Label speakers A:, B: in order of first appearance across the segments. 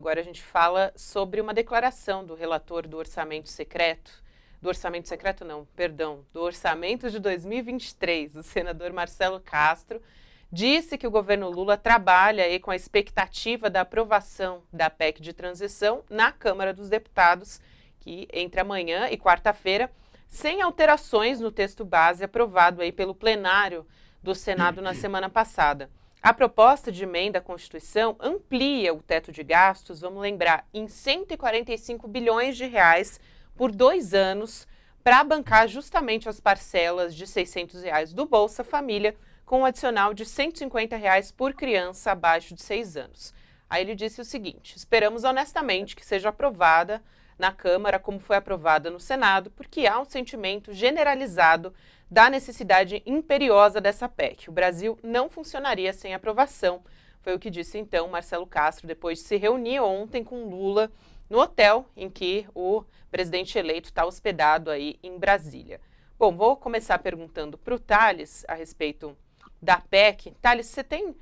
A: Agora a gente fala sobre uma declaração do relator do orçamento de 2023, o senador Marcelo Castro, disse que o governo Lula trabalha aí com a expectativa da aprovação da PEC de transição na Câmara dos Deputados, que entre amanhã e quarta-feira, sem alterações no texto base aprovado aí pelo plenário do Senado na semana passada. A proposta de emenda à Constituição amplia o teto de gastos, vamos lembrar, em 145 bilhões de reais por 2 anos, para bancar justamente as parcelas de R$ 600 reais do Bolsa Família, com um adicional de R$ 150 reais por criança abaixo de 6 anos. Aí ele disse o seguinte: esperamos honestamente que seja aprovada na Câmara como foi aprovada no Senado, porque há um sentimento generalizado da necessidade imperiosa dessa PEC. O Brasil não funcionaria sem aprovação. Foi o que disse então Marcelo Castro depois de se reunir ontem com Lula no hotel em que o presidente eleito está hospedado aí em Brasília. Bom, vou começar perguntando para o Thales a respeito da PEC. Thales, você tem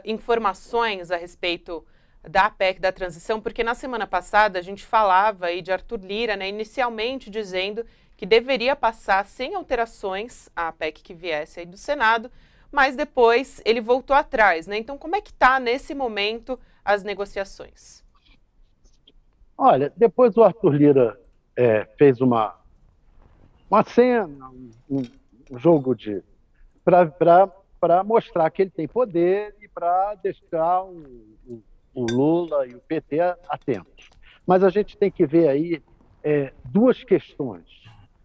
A: informações a respeito da PEC da transição? Porque na semana passada a gente falava aí de Arthur Lira, né, inicialmente dizendo que deveria passar sem alterações a PEC que viesse aí do Senado, mas depois ele voltou atrás, né? Então, como é que está nesse momento as negociações?
B: Olha, depois o Arthur Lira fez uma cena, um jogo para mostrar que ele tem poder e para deixar o Lula e o PT atentos. Mas a gente tem que ver aí duas questões.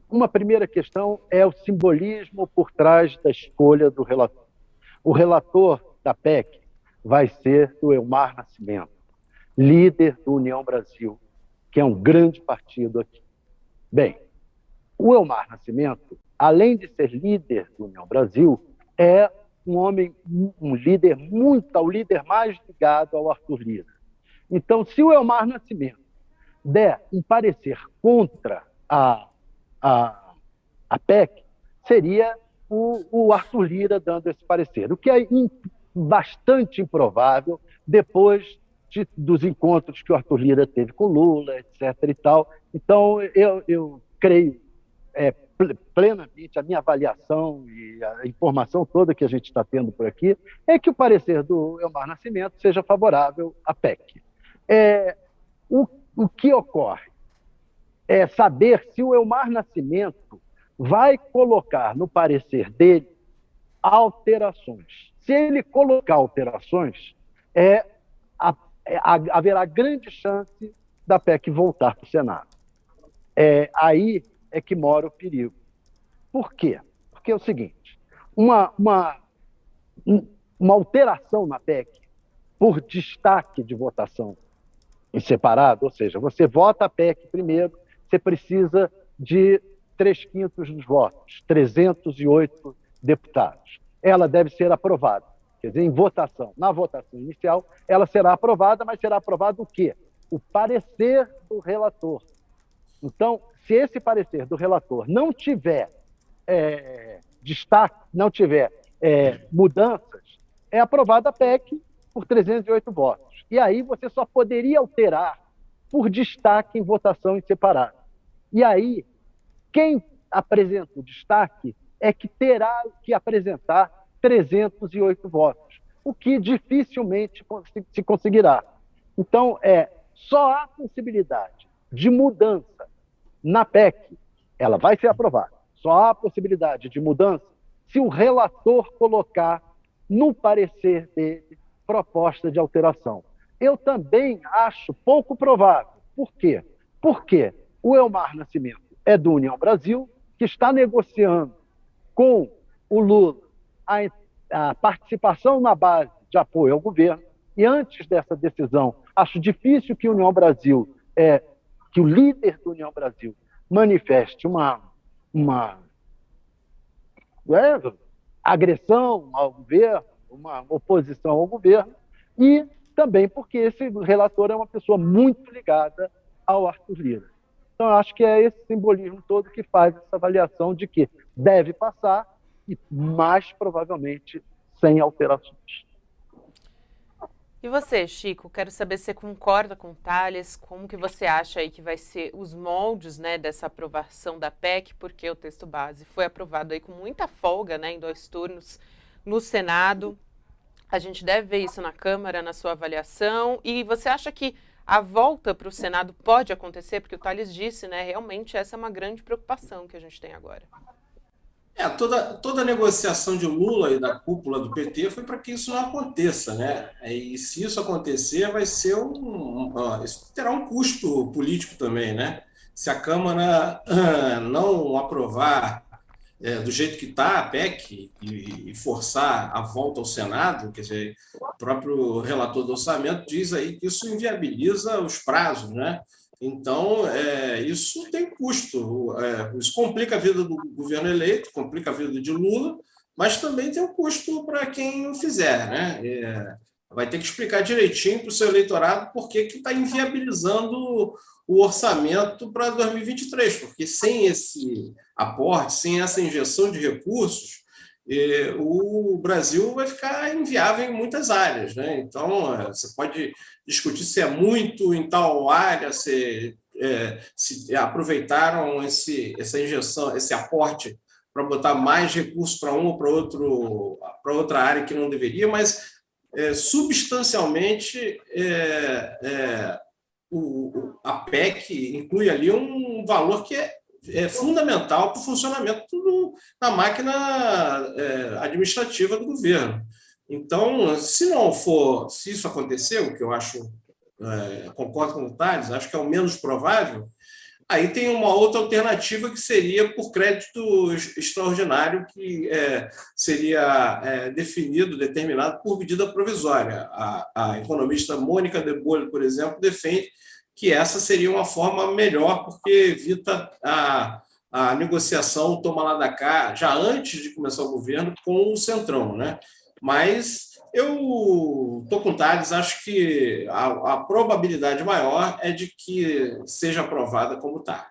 B: Uma primeira questão é o simbolismo por trás da escolha do relator. O relator da PEC vai ser o Elmar Nascimento, líder do União Brasil, que é um grande partido aqui. Bem, o Elmar Nascimento, além de ser líder do União Brasil, é um líder o líder mais ligado ao Arthur Lira. Então, se o Elmar Nascimento der um parecer contra a PEC, seria o Arthur Lira dando esse parecer, o que é bastante improvável depois dos encontros que o Arthur Lira teve com Lula, etc. e tal. Então, eu creio plenamente, a minha avaliação e a informação toda que a gente está tendo por aqui é que o parecer do Elmar Nascimento seja favorável à PEC. O que ocorre é saber se o Elmar Nascimento vai colocar no parecer dele alterações. Se ele colocar alterações, haverá grande chance da PEC voltar para o Senado. Aí é que mora o perigo. Por quê? Porque é o seguinte, uma alteração na PEC por destaque de votação em separado, ou seja, você vota a PEC primeiro, você precisa de 3/5 dos votos, 308 deputados. Ela deve ser aprovada. Quer dizer, na votação inicial, ela será aprovada, mas será aprovado o quê? O parecer do relator. Então, se esse parecer do relator não tiver destaque, não tiver mudanças, é aprovada a PEC por 308 votos. E aí você só poderia alterar por destaque em votação em separado. E aí, quem apresenta o destaque é que terá que apresentar 308 votos, o que dificilmente se conseguirá. Então, só há possibilidade de mudança na PEC, ela vai ser aprovada. Só há possibilidade de mudança se o relator colocar no parecer dele proposta de alteração. Eu também acho pouco provável. Por quê? Porque o Elmar Nascimento é do União Brasil, que está negociando com o Lula a participação na base de apoio ao governo, e antes dessa decisão, acho difícil que que o líder do União Brasil manifeste uma agressão ao governo, uma oposição ao governo, e também porque esse relator é uma pessoa muito ligada ao Arthur Lira. Então, eu acho que é esse simbolismo todo que faz essa avaliação de que deve passar e, mais provavelmente, sem alterações.
A: E você, Chico, quero saber se você concorda com o Thales, como que você acha aí que vai ser os moldes, né, dessa aprovação da PEC, porque o texto base foi aprovado aí com muita folga, né, em 2 turnos no Senado. A gente deve ver isso na Câmara, na sua avaliação. E você acha que a volta para o Senado pode acontecer? Porque o Thales disse, né, realmente essa é uma grande preocupação que a gente tem agora.
C: Toda a negociação de Lula e da cúpula do PT foi para que isso não aconteça, né? E se isso acontecer, vai ser isso terá um custo político também, né? Se a Câmara não aprovar do jeito que está a PEC e forçar a volta ao Senado, quer dizer, o próprio relator do orçamento diz aí que isso inviabiliza os prazos, né? Então, isso tem custo. Isso complica a vida do governo eleito, complica a vida de Lula, mas também tem um custo para quem o fizer, né? Vai ter que explicar direitinho para o seu eleitorado por que está inviabilizando o orçamento para 2023, porque sem esse aporte, sem essa injeção de recursos, o Brasil vai ficar inviável em muitas áreas, né? Então, você pode discutir se é muito em tal área, se aproveitaram essa injeção, esse aporte para botar mais recursos para um ou para outra área que não deveria, mas substancialmente a PEC inclui ali um valor que é fundamental para o funcionamento da máquina administrativa do governo. Então, se isso acontecer, o que eu acho, concordo com o Thales, acho que é o menos provável, aí tem uma outra alternativa que seria por crédito extraordinário, que seria determinado por medida provisória. A economista Mônica de Bolle, por exemplo, defende que essa seria uma forma melhor, porque evita a negociação toma lá da cá, já antes de começar o governo, com o Centrão, né? Mas eu estou com o Thales, acho que a probabilidade maior é de que seja aprovada como está.